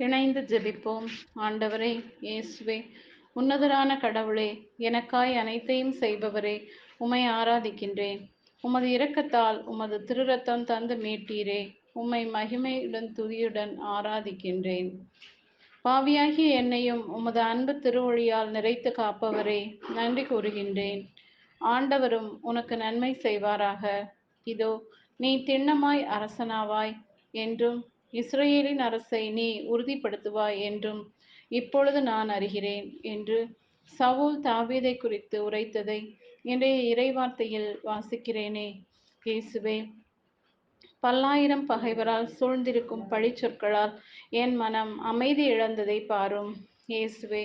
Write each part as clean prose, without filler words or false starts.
இணைந்து ஜெபிப்போம். ஆண்டவரே, இயேசுவே, உன்னதரான கடவுளே, எனக்காய் அனைத்தையும் செய்பவரே, உம்மை ஆராதிக்கின்றேன். உமது இரக்கத்தால் உமது திருரத்தம் தந்து மீட்டீரே, உம்மை மகிமையுடன் துதியுடன் ஆராதிக்கின்றேன். பாவியாகிய என்னையும் உமது அன்பு திருவழியால் நிறைத்து காப்பவரே, நன்றி கூறுகின்றேன். ஆண்டவரும் உனக்கு நன்மை செய்வாராக. இதோ நீ திண்ணமாய் அரசனாவாய் என்றும் இஸ்ரவேலின் அரசை நீ உறுதிப்படுத்துவாய் என்றும் இப்பொழுது நான் அறிகிறேன் என்று சவுல் தாவீதை குறித்து உரைத்ததை இன்றைய இறைவார்த்தையில் வாசிக்கிறேனே. இயேசுவே, பல்லாயிரம் பகைவரால் சூழ்ந்திருக்கும் பழிச்சொற்களால் என் மனம் அமைதி இழந்ததை பாரும். இயேசுவே,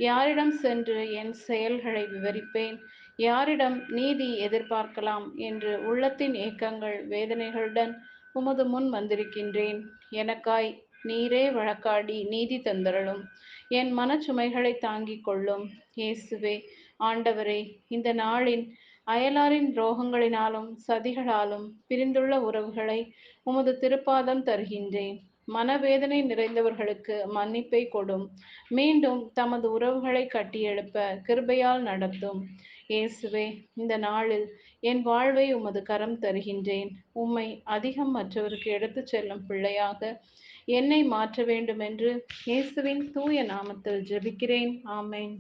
யாரிடம் சென்று என் செயல்களை விவரிப்பேன்? யாரிடம் நீதி எதிர்பார்க்கலாம் என்று உள்ளத்தின் ஏக்கங்கள் வேதனைகளுடன் உமது முன் வந்திருக்கின்றேன். எனக்காய் நீரே வழக்காடி நீதி தந்தருளும். என் மனச்சுமைகளை தாங்கிக் கொள்ளும். இயேசுவே, ஆண்டவரே, இந்த நாளின் அயலாரின் துரோகங்களினாலும் சதிகளாலும் பிரிந்துள்ள உறவுகளை உமது திருப்பாதம் தருகின்றேன். மனவேதனை நிறைந்தவர்களுக்கு மன்னிப்பை கொடும். மீண்டும் தமது உறவுகளை கட்டியெழுப்ப கிருபையால் நடத்தும். இயேசுவே, இந்த நாளில் என் வாழ்வை உமது கரம் தருகின்றேன். உம்மை அதிகம் மற்றவருக்கு எடுத்துச் செல்லும் பிள்ளையாக என்னை மாற்ற வேண்டுமென்று இயேசுவின் தூய நாமத்தில் ஜெபிக்கிறேன். ஆமென்.